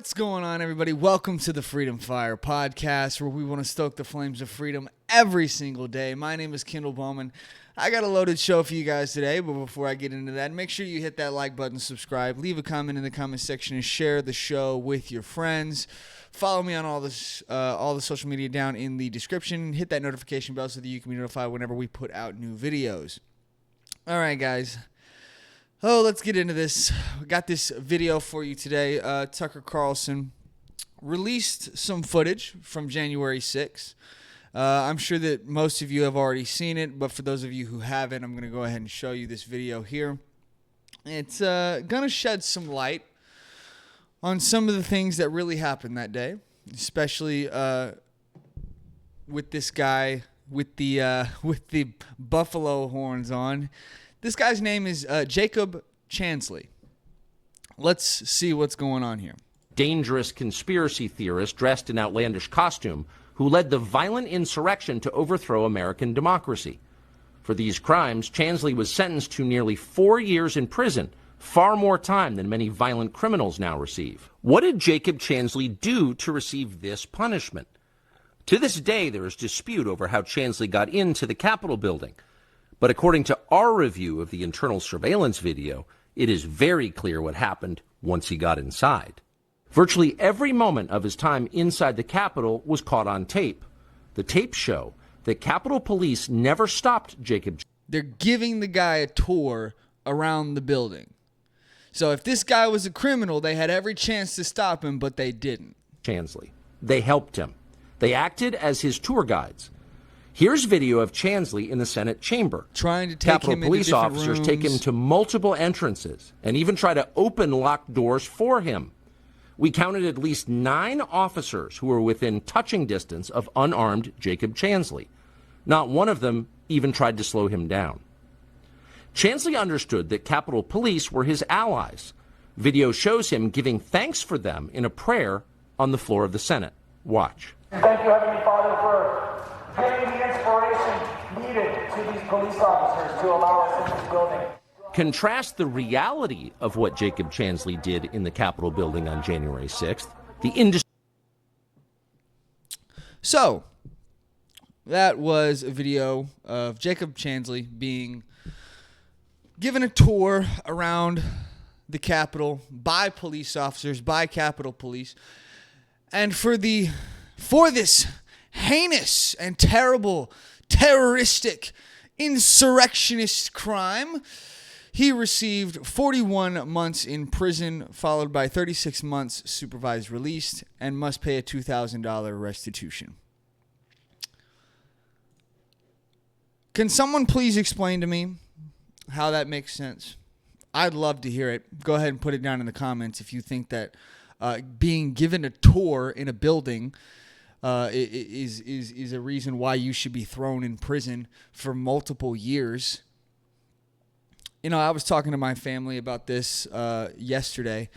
What's going on, everybody? Welcome to the Freedom Fire podcast, where we want to stoke the flames of freedom every single day. My name is Kendall Bowman. I got a loaded show for you guys today, but before I get into that, make sure you hit that like button, subscribe, leave a comment in the comment section, and share the show with your friends. Follow me on all the social media down in the description. Hit that notification bell so that you can be notified whenever we put out new videos. All right, guys. Oh, let's get into this. We got this video for you today. Tucker Carlson released some footage from January 6th. I'm sure that most of you have already seen it, but for those of you who haven't, I'm going to go ahead and show you this video here. It's going to shed some light on some of the things that really happened that day, especially with this guy with the buffalo horns on. This guy's name is Jacob Chansley. Let's see what's going on here. Dangerous conspiracy theorist dressed in outlandish costume who led the violent insurrection to overthrow American democracy. For these crimes, Chansley was sentenced to nearly 4 years in prison, far more time than many violent criminals now receive. What did Jacob Chansley do to receive this punishment? To this day, there is dispute over how Chansley got into the Capitol building. But according to our review of the internal surveillance video, it is very clear what happened once he got inside. Virtually every moment of his time inside the Capitol was caught on tape. The tapes show that Capitol Police never stopped Jacob. They're giving the guy a tour around the building. So if this guy was a criminal, they had every chance to stop him, but they didn't. Chansley. They helped him. They acted as his tour guides. Here's video of Chansley in the Senate chamber. Trying to take Capitol him police into different officers rooms. take him to multiple entrances and even try to open locked doors for him. We counted at least 9 officers who were within touching distance of unarmed Jacob Chansley. Not one of them even tried to slow him down. Chansley understood that Capitol Police were his allies. Video shows him giving thanks for them in a prayer on the floor of the Senate. Watch. Thank you, Heavenly Father, for giving the inspiration needed to these police officers to allow us in this building. Contrast the reality of what Jacob Chansley did in the Capitol building on January 6th. So, that was a video of Jacob Chansley being given a tour around the Capitol by police officers, by Capitol Police. And for this heinous and terrible, terroristic, insurrectionist crime, he received 41 months in prison, followed by 36 months supervised release, and must pay a $2,000 restitution. Can someone please explain to me how that makes sense? I'd love to hear it. Go ahead and put it down in the comments if you think that being given a tour in a building is a reason why you should be thrown in prison for multiple years. You know, I was talking to my family about this yesterday,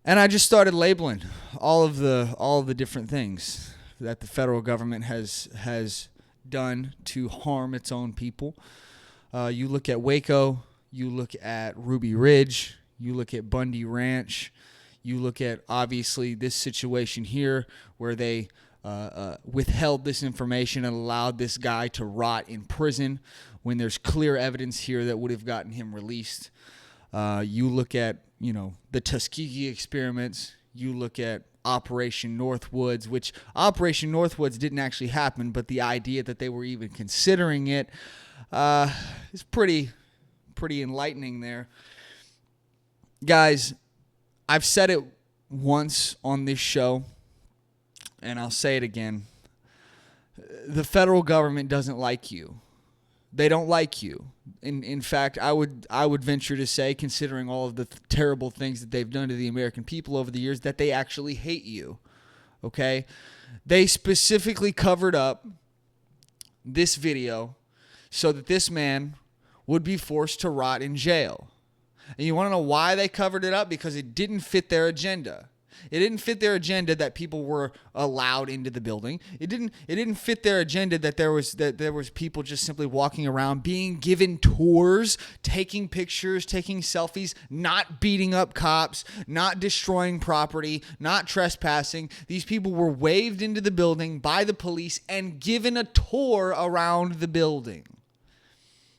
and I just started labeling all of the different things that the federal government has done to harm its own people. You look at Waco, you look at Ruby Ridge, you look at Bundy Ranch, you look at obviously this situation here where they withheld this information and allowed this guy to rot in prison when there's clear evidence here that would have gotten him released. You look at, the Tuskegee experiments. You look at Operation Northwoods, which Operation Northwoods didn't actually happen, but the idea that they were even considering it is pretty enlightening there. Guys, I've said it once on this show, and I'll say it again. The federal government doesn't like you. They don't like you. In fact, I would venture to say, considering all of the terrible things that they've done to the American people over the years, that they actually hate you. Okay? They specifically covered up this video so that this man would be forced to rot in jail. And you want to know why they covered it up? Because it didn't fit their agenda. It didn't fit their agenda that people were allowed into the building. It didn't fit their agenda that there was people just simply walking around, being given tours, taking pictures, taking selfies, not beating up cops, not destroying property, not trespassing. These people were waved into the building by the police and given a tour around the building.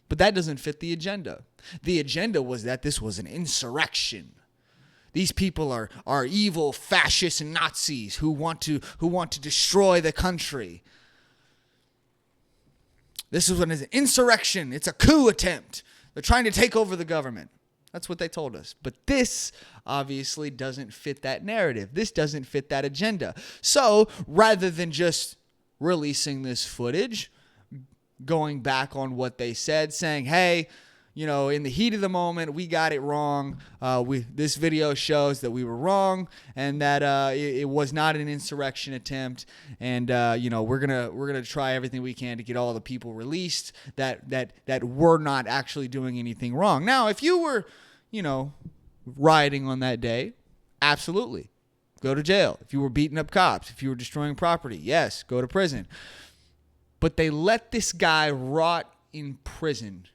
But that doesn't fit the agenda. The agenda was that this was an insurrection. These people are evil fascist Nazis who want to destroy the country. This is an insurrection. It's a coup attempt. They're trying to take over the government. That's what they told us. But this obviously doesn't fit that narrative. This doesn't fit that agenda. So rather than just releasing this footage, going back on what they said, saying, hey, in the heat of the moment, we got it wrong. This video shows that we were wrong and that it was not an insurrection attempt. And we're gonna try everything we can to get all the people released that were not actually doing anything wrong. Now, if you were, rioting on that day, absolutely, go to jail. If you were beating up cops, if you were destroying property, yes, go to prison. But they let this guy rot in prison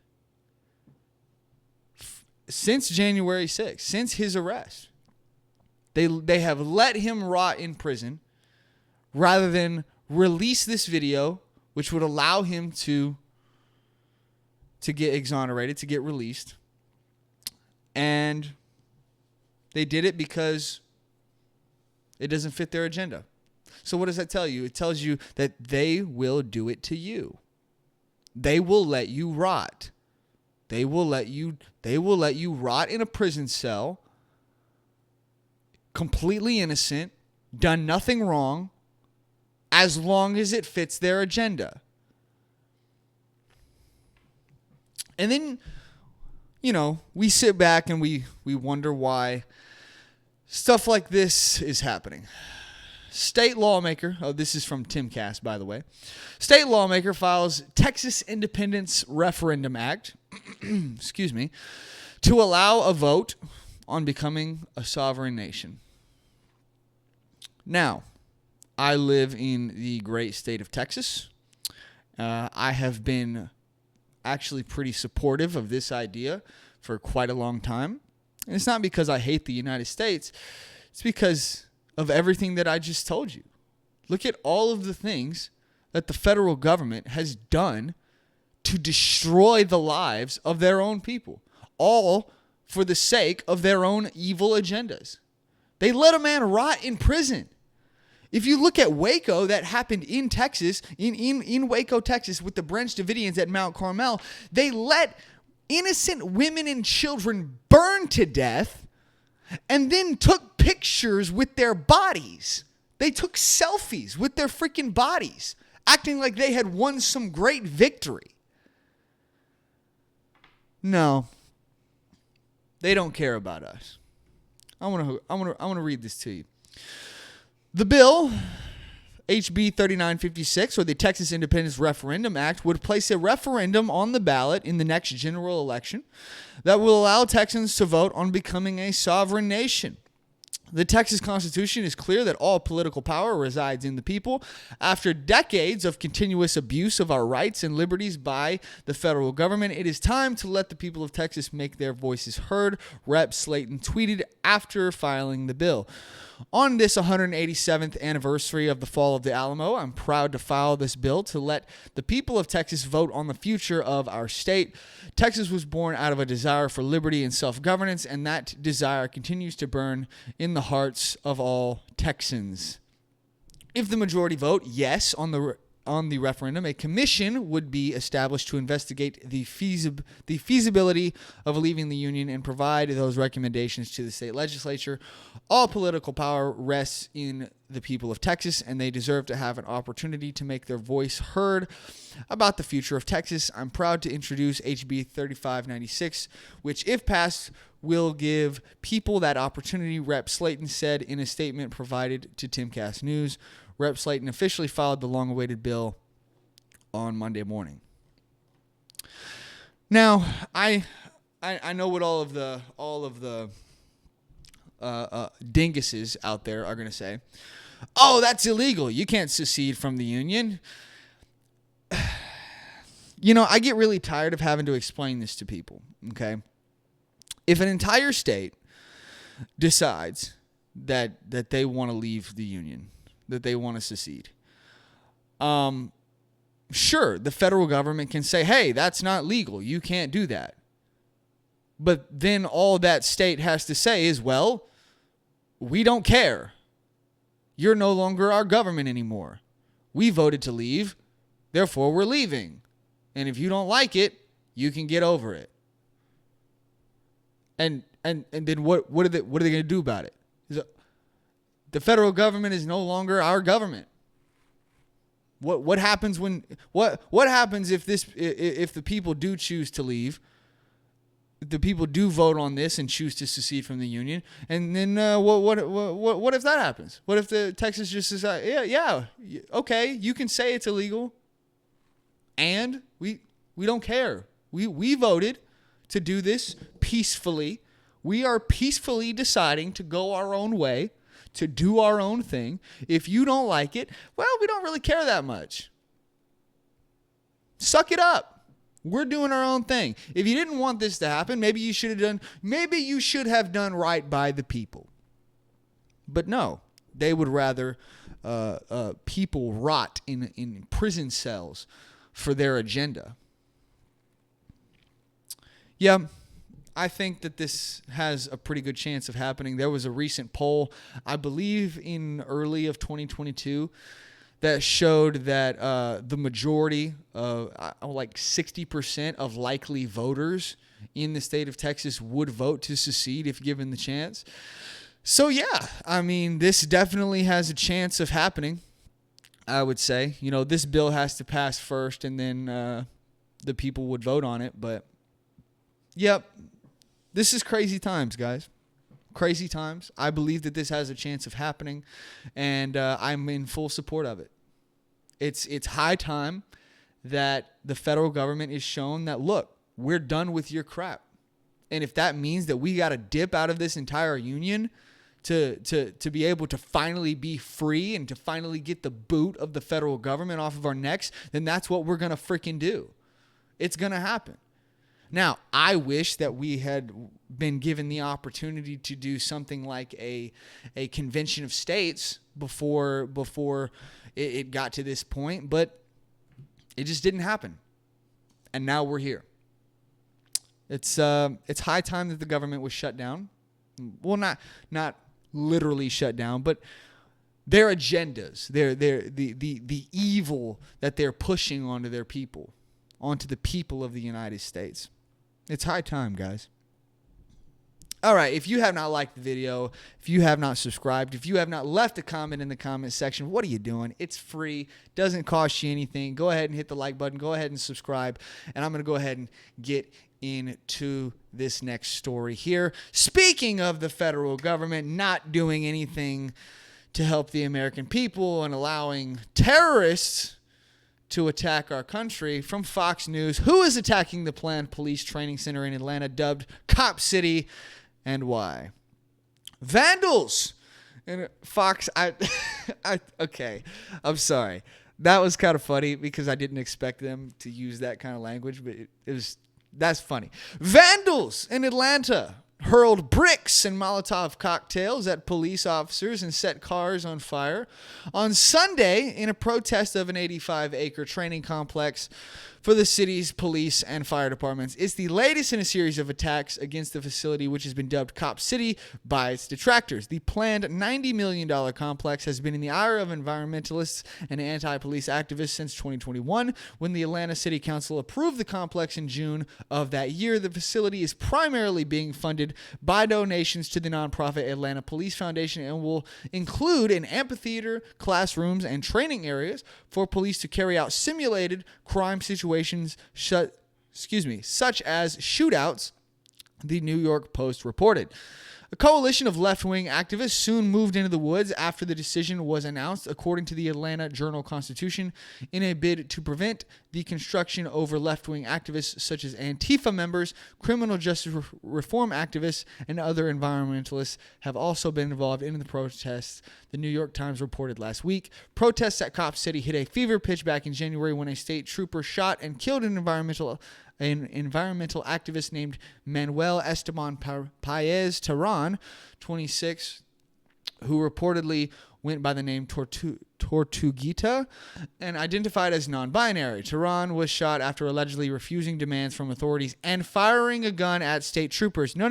since January 6th, since his arrest. They have let him rot in prison rather than release this video, which would allow him to get exonerated, to get released. And they did it because it doesn't fit their agenda. So what does that tell you? It tells you that they will do it to you. They will let you rot. They will let you rot in a prison cell, completely innocent, done nothing wrong, as long as it fits their agenda. And then, we sit back and we wonder why stuff like this is happening. State lawmaker, this is from Timcast, by the way. State lawmaker files Texas Independence Referendum Act, excuse me, to allow a vote on becoming a sovereign nation. Now, I live in the great state of Texas. I have been actually pretty supportive of this idea for quite a long time. And it's not because I hate the United States. It's because of everything that I just told you. Look at all of the things that the federal government has done to destroy the lives of their own people, all for the sake of their own evil agendas. They let a man rot in prison. If you look at Waco, that happened in Texas, in Waco, Texas, with the Branch Davidians at Mount Carmel, they let innocent women and children burn to death and then took pictures with their bodies. They took selfies with their freaking bodies, acting like they had won some great victory. No, they don't care about us. I want to read this to you. The bill, HB 3956, or the Texas Independence Referendum Act, would place a referendum on the ballot in the next general election that will allow Texans to vote on becoming a sovereign nation. The Texas Constitution is clear that all political power resides in the people. After decades of continuous abuse of our rights and liberties by the federal government, it is time to let the people of Texas make their voices heard, Rep. Slayton tweeted after filing the bill. On this 187th anniversary of the fall of the Alamo, I'm proud to file this bill to let the people of Texas vote on the future of our state. Texas was born out of a desire for liberty and self-governance, and that desire continues to burn in the hearts of all Texans. If the majority vote yes on the referendum, a commission would be established to investigate the feasibility of leaving the Union and provide those recommendations to the state legislature. All political power rests in the people of Texas, and they deserve to have an opportunity to make their voice heard about the future of Texas. I'm proud to introduce HB 3596, which, if passed, will give people that opportunity, Rep. Slayton said in a statement provided to Timcast News. Rep. Slayton officially filed the long-awaited bill on Monday morning. Now, I know what all of the dinguses out there are going to say, oh, that's illegal. You can't secede from the Union. You know, I get really tired of having to explain this to people, okay? If an entire state decides that they want to leave the Union, that they want to secede, sure, the federal government can say, hey, that's not legal. You can't do that. But then all that state has to say is, well, we don't care. You're no longer our government anymore. We voted to leave, therefore we're leaving. And if you don't like it, you can get over it. And then what are they going to do about it? The federal government is no longer our government. What happens when what happens if the people do choose to leave? The people do vote on this and choose to secede from the Union, and then what if that happens? What if the Texas just decides, yeah, okay, you can say it's illegal, and we don't care. We voted to do this peacefully. We are peacefully deciding to go our own way, to do our own thing. If you don't like it, well, we don't really care that much. Suck it up. We're doing our own thing. If you didn't want this to happen, maybe you should have done right by the people. But no, they would rather people rot in prison cells for their agenda. Yeah, I think that this has a pretty good chance of happening. There was a recent poll, I believe in early of 2022, that showed that the majority, like 60% of likely voters in the state of Texas would vote to secede if given the chance. So yeah, I mean, this definitely has a chance of happening, I would say. You know, this bill has to pass first, and then the people would vote on it. But, yep, this is crazy times, guys. Crazy times. I believe that this has a chance of happening, and I'm in full support of it. It's high time that the federal government is shown that, look, we're done with your crap. And if that means that we got to dip out of this entire union to be able to finally be free and to finally get the boot of the federal government off of our necks, then that's what we're going to freaking do. It's going to happen. Now, I wish that we had been given the opportunity to do something like a convention of states before it got to this point, but it just didn't happen. And now we're here. It's high time that the government was shut down. Well, not literally shut down, but their agendas, the evil that they're pushing onto their people, onto the people of the United States. It's high time, guys. All right, if you have not liked the video, if you have not subscribed, if you have not left a comment in the comment section, what are you doing? It's free. Doesn't cost you anything. Go ahead and hit the like button. Go ahead and subscribe. And I'm going to go ahead and get into this next story here. Speaking of the federal government not doing anything to help the American people and allowing terrorists to attack our country, from Fox News, who is attacking the planned police training center in Atlanta dubbed Cop City, and why? Vandals! And Fox, okay, I'm sorry. That was kind of funny because I didn't expect them to use that kind of language, but that's funny. Vandals in Atlanta hurled bricks and Molotov cocktails at police officers and set cars on fire on Sunday in a protest of an 85-acre training complex for the city's police and fire departments. It's the latest in a series of attacks against the facility, which has been dubbed Cop City by its detractors. The planned $90 million complex has been in the ire of environmentalists and anti-police activists since 2021, when the Atlanta City Council approved the complex in June of that year. The facility is primarily being funded by donations to the nonprofit Atlanta Police Foundation and will include an amphitheater, classrooms, and training areas for police to carry out simulated crime situations such as shootouts, the New York Post reported. A coalition of left-wing activists soon moved into the woods after the decision was announced, according to the Atlanta Journal-Constitution, in a bid to prevent the construction over left-wing activists such as Antifa members, criminal justice reform activists, and other environmentalists have also been involved in the protests, the New York Times reported last week. Protests at Cop City hit a fever pitch back in January when a state trooper shot and killed an environmental activist named Manuel Esteban Paez Terran, 26, who reportedly went by the name Tortuguita and identified as non-binary. Terran was shot after allegedly refusing demands from authorities and firing a gun at state troopers. No.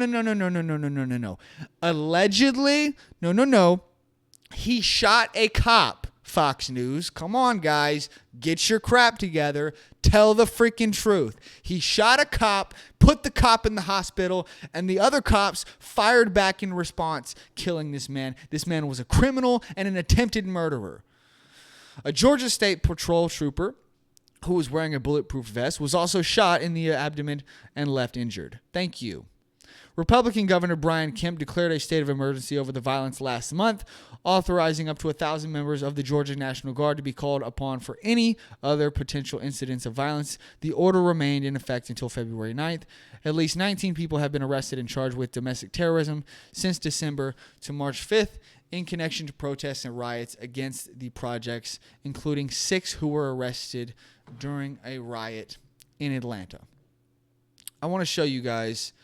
Allegedly, no. He shot a cop. Fox News. Come on, guys. Get your crap together. Tell the freaking truth. He shot a cop, put the cop in the hospital, and the other cops fired back in response, killing this man. This man was a criminal and an attempted murderer. A Georgia State Patrol trooper who was wearing a bulletproof vest was also shot in the abdomen and left injured. Thank you. Republican Governor Brian Kemp declared a state of emergency over the violence last month, authorizing up to 1,000 members of the Georgia National Guard to be called upon for any other potential incidents of violence. The order remained in effect until February 9th. At least 19 people have been arrested and charged with domestic terrorism since December to March 5th in connection to protests and riots against the projects, including 6 who were arrested during a riot in Atlanta. I want to show you guys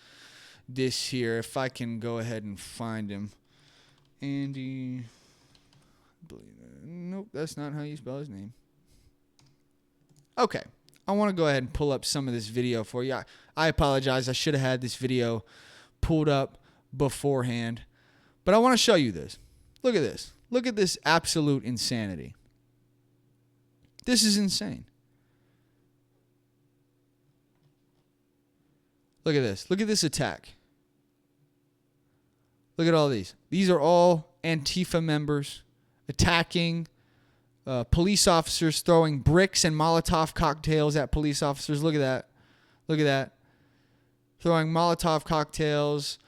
this here, if I can go ahead and find him. Andy. Nope, that's not how you spell his name. Okay, I want to go ahead and pull up some of this video for you. I apologize. I should have had this video pulled up beforehand. But I want to show you this. Look at this. Look at this absolute insanity. This is insane. Look at this. Look at this attack. Look at all these. These are all Antifa members attacking police officers, throwing bricks and Molotov cocktails at police officers. Look at that. Look at that. Throwing Molotov cocktails,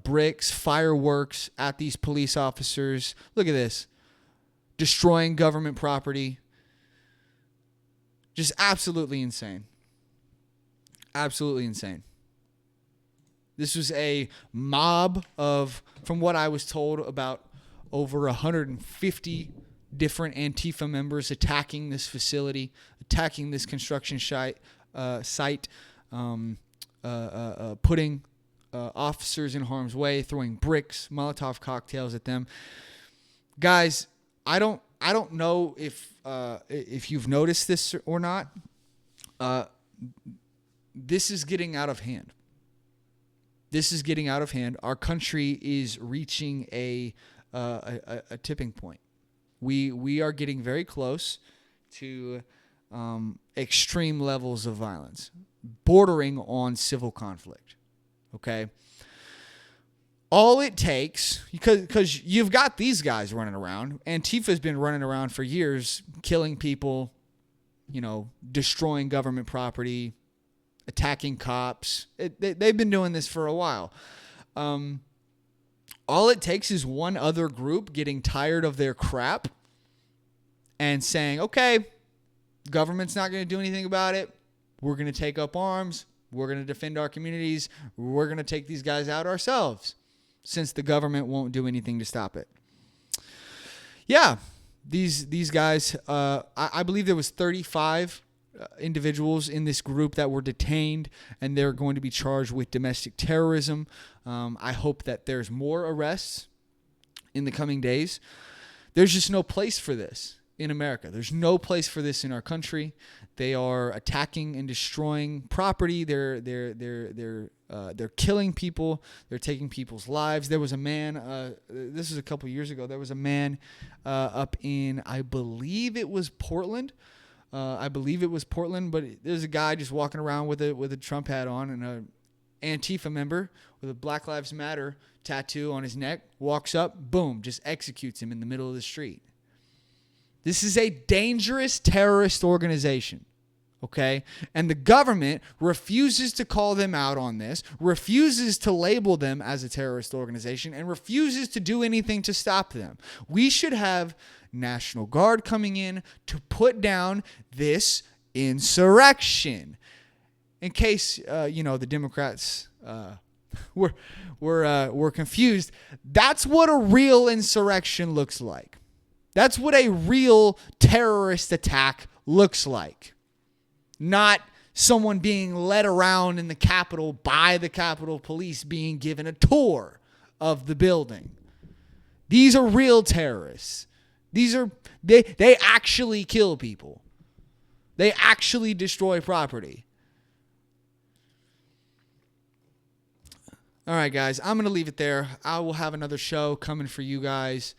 bricks, fireworks at these police officers. Look at this. Destroying government property. Just absolutely insane. Absolutely insane. This was a mob of, from what I was told, about over 150 different Antifa members attacking this facility, attacking this construction site, putting officers in harm's way, throwing bricks, Molotov cocktails at them. Guys, I don't know if you've noticed this or not. This is getting out of hand. This is getting out of hand. Our country is reaching a tipping point. We are getting very close to extreme levels of violence, bordering on civil conflict. Okay? All it takes, because you've got these guys running around. Antifa's been running around for years, killing people, destroying government property, attacking cops. They've been doing this for a while. All it takes is one other group getting tired of their crap and saying, okay, government's not going to do anything about it. We're going to take up arms. We're going to defend our communities. We're going to take these guys out ourselves since the government won't do anything to stop it. Yeah, these guys, I believe there was 35 individuals in this group that were detained, and they're going to be charged with domestic terrorism. I hope that there's more arrests in the coming days. There's just no place for this in America. There's no place for this in our country. They are attacking and destroying property. They're killing people. They're taking people's lives. There was a man. This is a couple years ago. There was a man up in, I believe it was Portland. But there's a guy just walking around with a Trump hat on, and an Antifa member with a Black Lives Matter tattoo on his neck walks up, boom, just executes him in the middle of the street. This is a dangerous terrorist organization, Okay? And the government refuses to call them out on this, refuses to label them as a terrorist organization, and refuses to do anything to stop them. We should have National Guard coming in to put down this insurrection. In case, the Democrats were confused, that's what a real insurrection looks like. That's what a real terrorist attack looks like. Not someone being led around in the Capitol by the Capitol Police being given a tour of the building. These are real terrorists. They actually kill people. They actually destroy property. All right, guys, I'm going to leave it there. I will have another show coming for you guys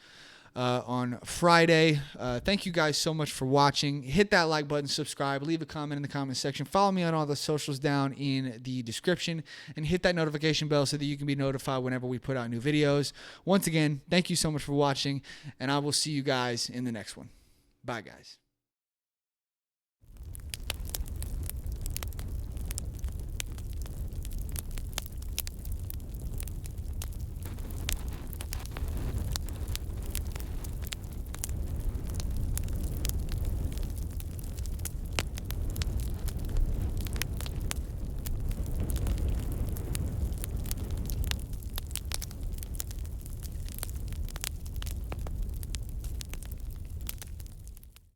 on Friday. Thank you guys so much for watching. Hit that like button, subscribe, leave a comment in the comment section. Follow me on all the socials down in the description, and hit that notification bell so that you can be notified whenever we put out new videos. Once again, thank you so much for watching, and I will see you guys in the next one. Bye, guys.